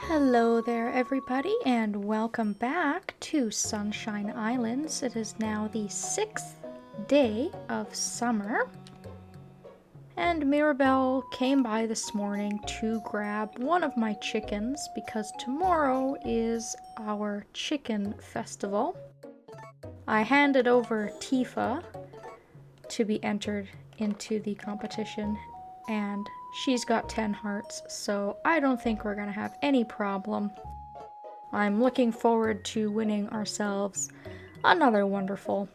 Hello there everybody and welcome back to Sunshine Islands. It is now the 6th day of summer and Mirabelle came by this morning to grab one of my chickens because tomorrow is our chicken festival. I handed over Tifa to be entered into the competition and she's got 10 hearts, so I don't think we're gonna have any problem. I'm looking forward to winning ourselves another wonderful.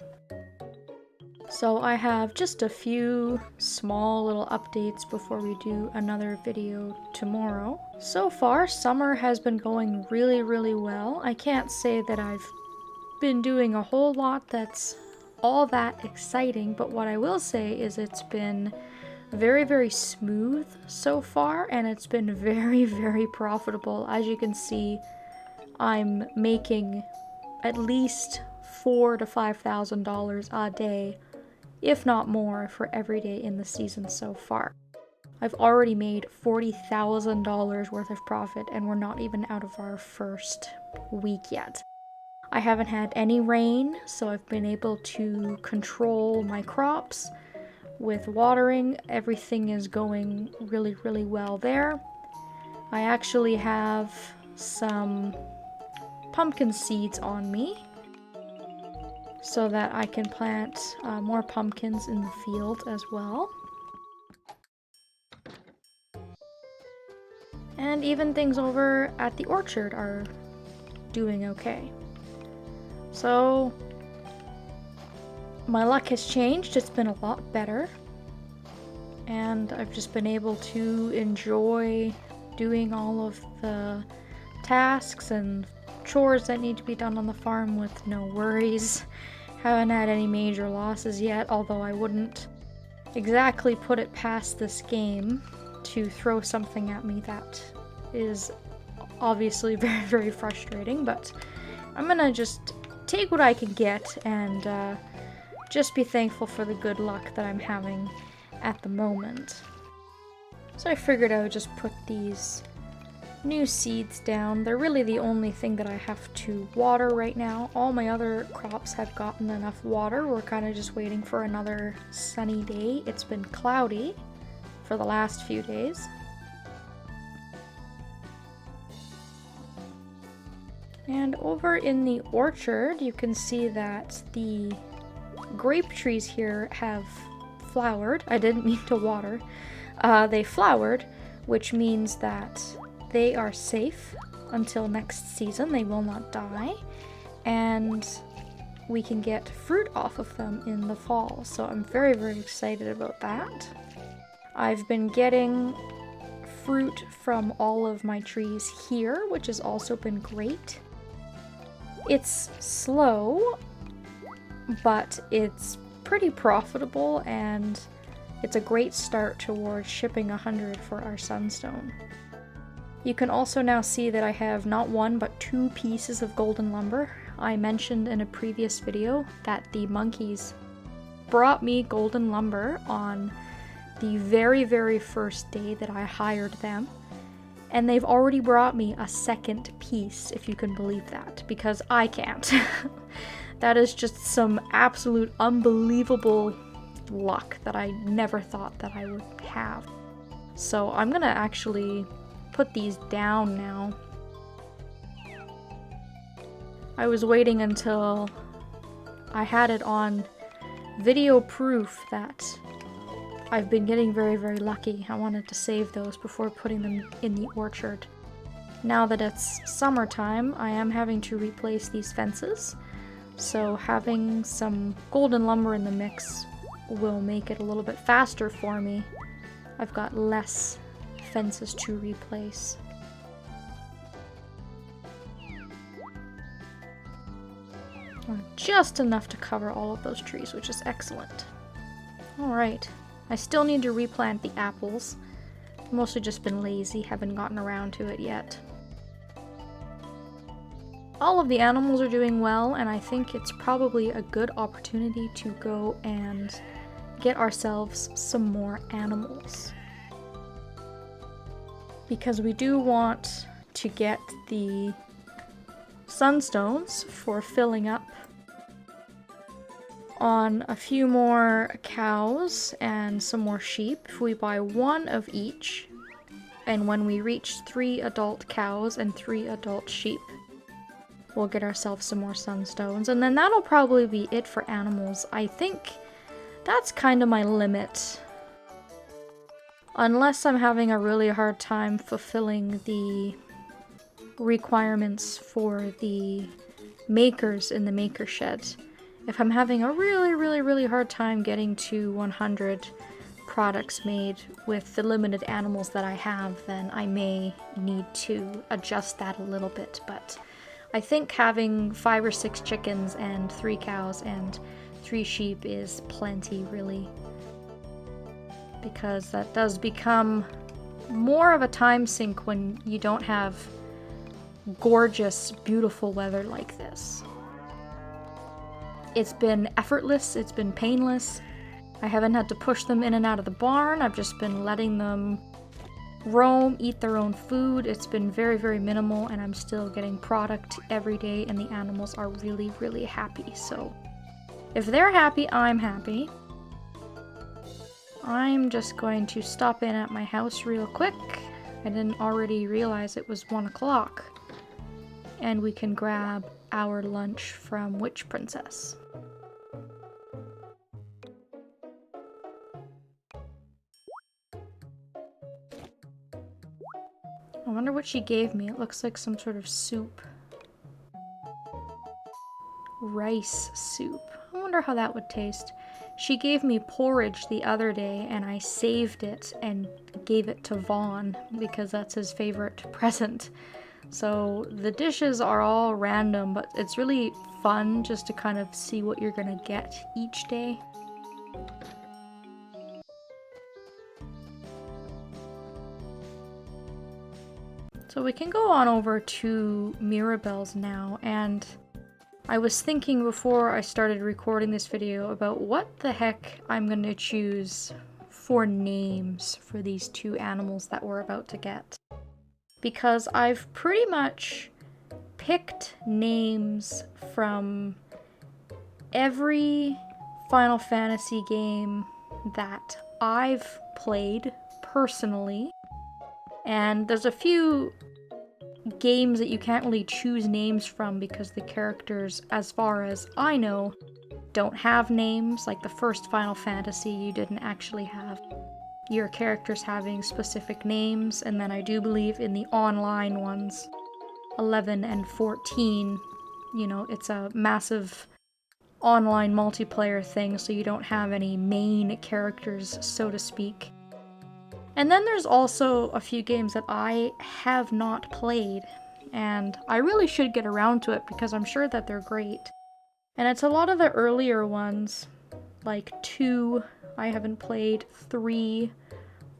So I have just a few small little updates before we do another video tomorrow. So far, summer has been going really well. I can't say that I've been doing a whole lot that's all that exciting, but what I will say is it's been very smooth so far, and it's been very profitable. As you can see, I'm making at least $4,000 to $5,000 a day, if not more, for every day in the season so far. I've already made $40,000 worth of profit, and we're not even out of our first week yet. I haven't had any rain, so I've been able to control my crops. With watering, everything is going really well there. I actually have some pumpkin seeds on me so that I can plant more pumpkins in the field as well. And even things over at the orchard are doing okay. So my luck has changed, it's been a lot better, and I've just been able to enjoy doing all of the tasks and chores that need to be done on the farm with no worries. Haven't had any major losses yet, although I wouldn't exactly put it past this game to throw something at me that is obviously very frustrating, but I'm gonna just take what I can get and just be thankful for the good luck that I'm having at the moment. So I figured I would just put these new seeds down. They're really the only thing that I have to water right now. All my other crops have gotten enough water. We're kind of just waiting for another sunny day. It's been cloudy for the last few days. And over in the orchard, you can see that the grape trees here have flowered. I didn't mean to water. They flowered, which means that they are safe until next season. They will not die, and we can get fruit off of them in the fall. So I'm very excited about that. I've been getting fruit from all of my trees here, which has also been great. It's slow, but it's pretty profitable, and it's a great start towards shipping 100 for our sunstone. You can also now see that I have not one but 2 pieces of golden lumber. I mentioned in a previous video that the monkeys brought me golden lumber on the very first day that I hired them, and they've already brought me a second piece, if you can believe that, because I can't. That is just some absolute unbelievable luck that I never thought that I would have. So I'm gonna actually put these down now. I was waiting until I had it on video proof that I've been getting very lucky. I wanted to save those before putting them in the orchard. Now that it's summertime, I am having to replace these fences. So having some golden lumber in the mix will make it a little bit faster for me. I've got less fences to replace. Just enough to cover all of those trees, which is excellent. Alright, I still need to replant the apples. I've mostly just been lazy, haven't gotten around to it yet. All of the animals are doing well, and I think it's probably a good opportunity to go and get ourselves some more animals. Because we do want to get the sunstones for filling up on a few more cows and some more sheep. If we buy one of each, and when we reach 3 adult cows and 3 adult sheep, we'll get ourselves some more sunstones, and then that'll probably be it for animals. I think that's kind of my limit. Unless I'm having a really hard time fulfilling the requirements for the makers in the maker shed. If I'm having a really hard time getting to 100 products made with the limited animals that I have, then I may need to adjust that a little bit. But I think having 5 or 6 chickens and 3 cows and 3 sheep is plenty, really. Because that does become more of a time sink when you don't have gorgeous, beautiful weather like this. It's been effortless, it's been painless. I haven't had to push them in and out of the barn. I've just been letting them roam, eat their own food. It's been very minimal, and I'm still getting product every day, and the animals are really happy. So if they're happy, I'm happy. I'm just going to stop in at my house real quick. I didn't already realize it was 1 o'clock. And we can grab our lunch from Witch Princess. I wonder what she gave me. It looks like some sort of soup. Rice soup. I wonder how that would taste. She gave me porridge the other day, and I saved it and gave it to Vaughn because that's his favorite present. So the dishes are all random, but it's really fun just to kind of see what you're gonna get each day. So we can go on over to Mirabelle's now, and I was thinking before I started recording this video about what the heck I'm gonna choose for names for these 2 animals that we're about to get. Because I've pretty much picked names from every Final Fantasy game that I've played personally. And there's a few games that you can't really choose names from because the characters, as far as I know, don't have names. Like the first Final Fantasy, you didn't actually have your characters having specific names, and then I do believe in the online ones, 11 and 14, you know, it's a massive online multiplayer thing, so you don't have any main characters, so to speak. And then there's also a few games that I have not played, and I really should get around to it because I'm sure that they're great. And it's a lot of the earlier ones, like 2, I haven't played, 3,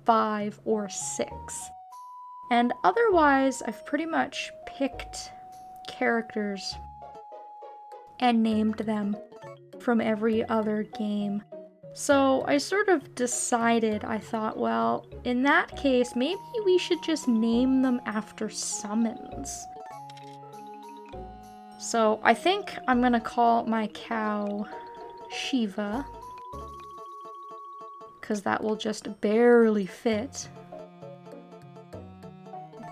5, or 6. And otherwise, I've pretty much picked characters and named them from every other game. So I sort of decided, I thought, well, in that case, maybe we should just name them after summons. So I think I'm gonna call my cow Shiva, because that will just barely fit.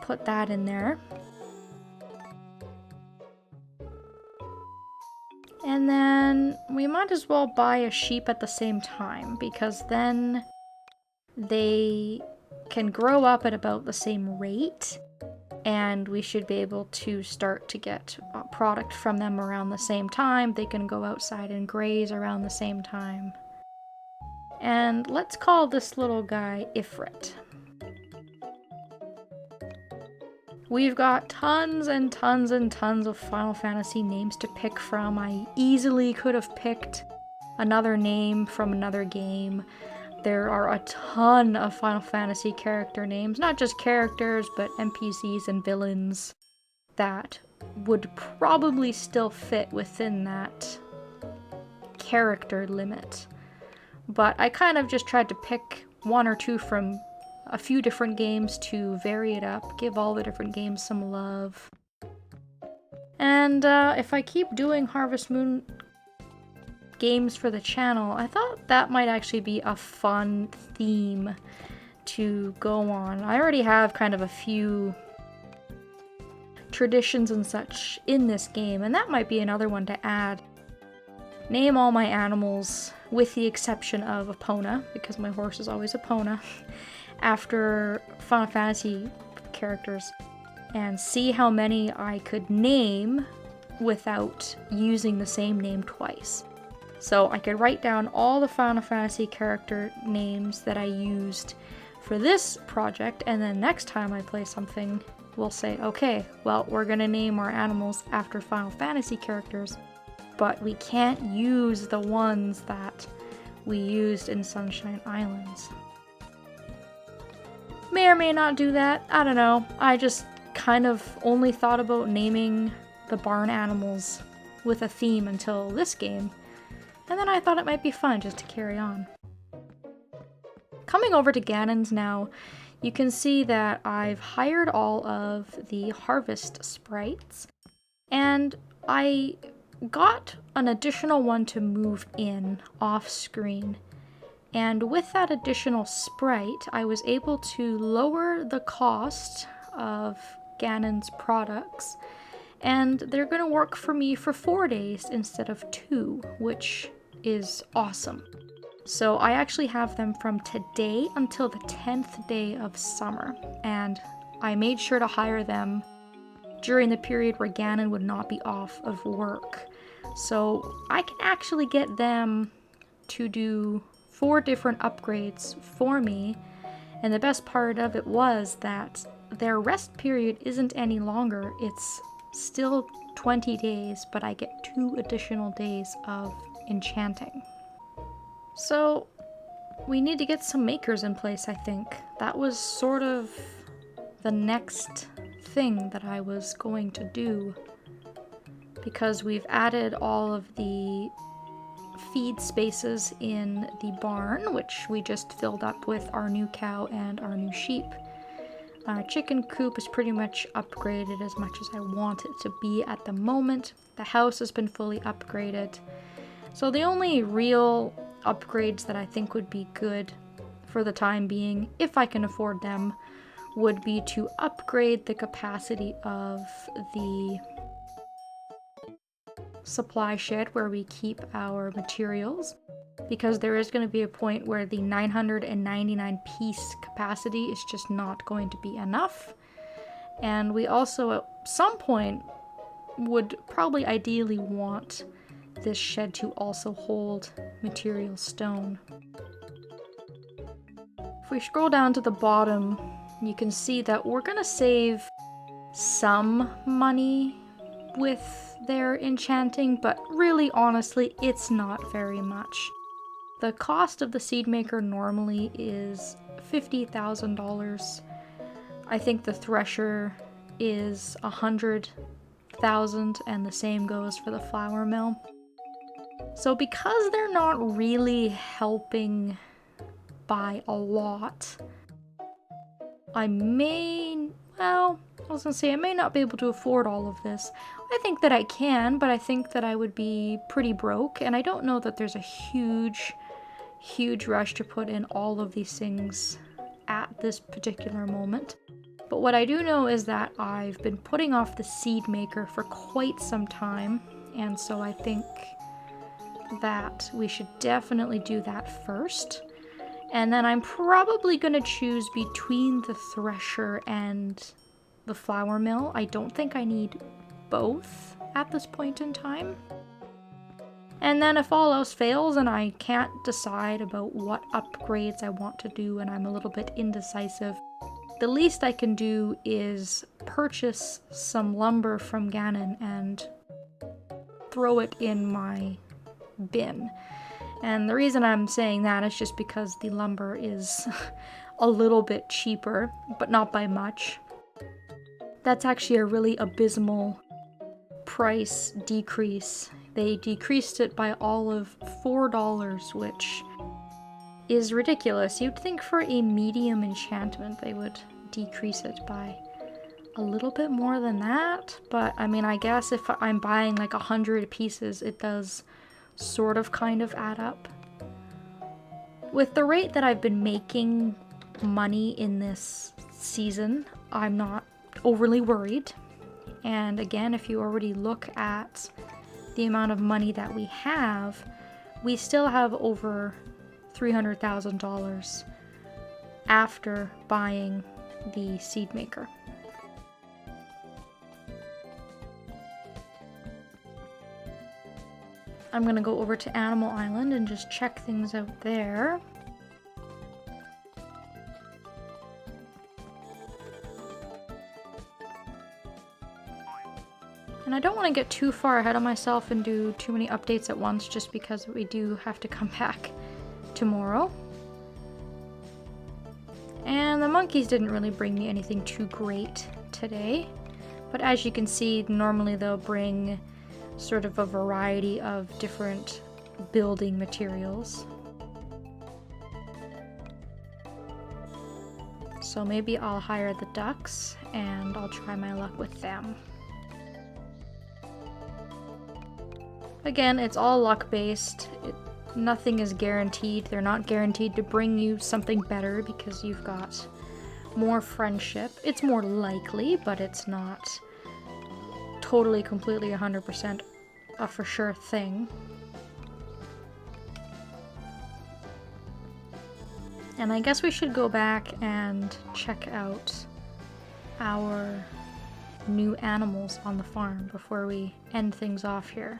Put that in there. And then we might as well buy a sheep at the same time, because then they can grow up at about the same rate, and we should be able to start to get product from them around the same time. They can go outside and graze around the same time. And let's call this little guy Ifrit. We've got tons and tons and tons of Final Fantasy names to pick from. I easily could have picked another name from another game. There are a ton of Final Fantasy character names, not just characters, but NPCs and villains that would probably still fit within that character limit. But I kind of just tried to pick 1 or 2 from a few different games to vary it up, give all the different games some love. And if I keep doing Harvest Moon games for the channel, I thought that might actually be a fun theme to go on. I already have kind of a few traditions and such in this game, and that might be another one to add. Name all my animals, with the exception of Epona, because my horse is always Epona, after Final Fantasy characters, and see how many I could name without using the same name twice. So I could write down all the Final Fantasy character names that I used for this project, and then next time I play something, we'll say, okay, well, we're gonna name our animals after Final Fantasy characters, but we can't use the ones that we used in Sunshine Islands. May or may not do that, I don't know. I just kind of only thought about naming the barn animals with a theme until this game, and then I thought it might be fun just to carry on. Coming over to Ganon's now, you can see that I've hired all of the harvest sprites, and I got an additional one to move in off screen. And with that additional sprite, I was able to lower the cost of Ganon's products, and they're going to work for me for 4 days instead of 2, which is awesome. So I actually have them from today until the 10th day of summer, and I made sure to hire them during the period where Ganon would not be off of work. So I can actually get them to do 4 different upgrades for me, and the best part of it was that their rest period isn't any longer. It's still 20 days, but I get 2 additional days of enchanting. So we need to get some makers in place, I think. That was sort of the next thing that I was going to do, because we've added all of the feed spaces in the barn, which we just filled up with our new cow and our new sheep. Chicken coop is pretty much upgraded as much as I want it to be at the moment. The house has been fully upgraded. So the only real upgrades that I think would be good for the time being, if I can afford them, would be to upgrade the capacity of the supply shed where we keep our materials, because there is going to be a point where the 999 piece capacity is just not going to be enough. And we also at some point would probably ideally want this shed to also hold material stone. If we scroll down to the bottom, you can see that we're going to save some money with their enchanting, but really honestly it's not very much. The cost of the seed maker normally is $50,000. I think the thresher is 100,000, and the same goes for the flour mill. So because they're not really helping by a lot, I may not be able to afford all of this. I think that I can, but I think that I would be pretty broke, and I don't know that there's a huge rush to put in all of these things at this particular moment. But what I do know is that I've been putting off the seed maker for quite some time, and so I think that we should definitely do that first. And then I'm probably going to choose between the thresher and the flour mill. I don't think I need both at this point in time. And then if all else fails and I can't decide about what upgrades I want to do and I'm a little bit indecisive, the least I can do is purchase some lumber from Ganon and throw it in my bin. And the reason I'm saying that is just because the lumber is a little bit cheaper, but not by much. That's actually a really abysmal price decrease. They decreased it by all of $4, which is ridiculous. You'd think for a medium enchantment they would decrease it by a little bit more than that, but I mean, I guess if I'm buying like 100 pieces, it does sort of kind of add up. With the rate that I've been making money in this season, I'm not overly worried. And again, if you already look at the amount of money that we still have over $300,000 after buying the seed maker. I'm gonna go over to Animal Island and just check things out there. And I don't want to get too far ahead of myself and do too many updates at once, just because we do have to come back tomorrow. And the monkeys didn't really bring me anything too great today. But as you can see, normally they'll bring sort of a variety of different building materials. So maybe I'll hire the ducks and I'll try my luck with them. Again, it's all luck-based. Nothing is guaranteed. They're not guaranteed to bring you something better because you've got more friendship. It's more likely, but it's not totally, completely, 100% a for sure thing. And I guess we should go back and check out our new animals on the farm before we end things off here.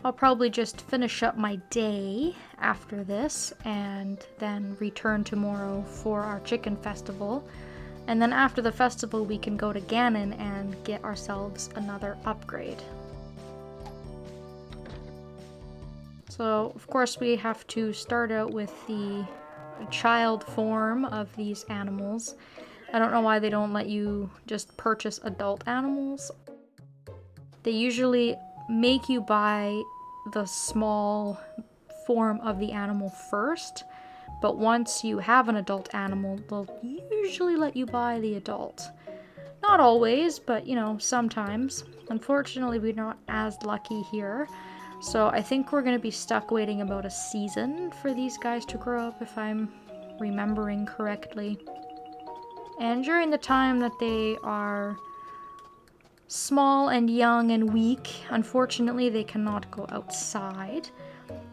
I'll probably just finish up my day after this and then return tomorrow for our chicken festival. And then after the festival we can go to Ganon and get ourselves another upgrade. So of course we have to start out with the child form of these animals. I don't know why they don't let you just purchase adult animals. They usually make you buy the small form of the animal first, but once you have an adult animal, they'll usually let you buy the adult. Not always, but you know, sometimes. Unfortunately, we're not as lucky here, so I think we're going to be stuck waiting about a season for these guys to grow up, if I'm remembering correctly. And during the time that they are small and young and weak, unfortunately they cannot go outside,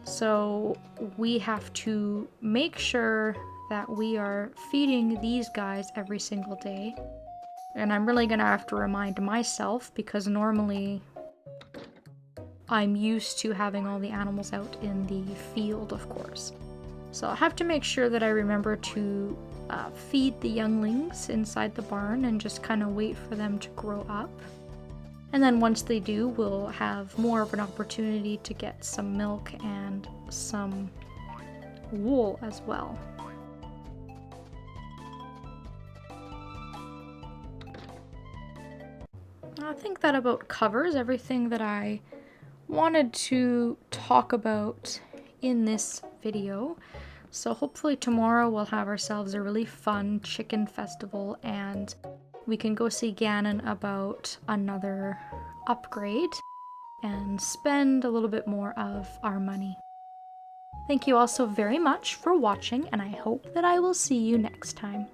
so we have to make sure that we are feeding these guys every single day. And I'm really gonna have to remind myself, because normally I'm used to having all the animals out in the field, of course. So I'll have to make sure that I remember to feed the younglings inside the barn and just kind of wait for them to grow up. And then once they do, we'll have more of an opportunity to get some milk and some wool as well. I think that about covers everything that I wanted to talk about in this video. So hopefully tomorrow we'll have ourselves a really fun chicken festival and we can go see Ganon about another upgrade and spend a little bit more of our money. Thank you all so very much for watching, and I hope that I will see you next time.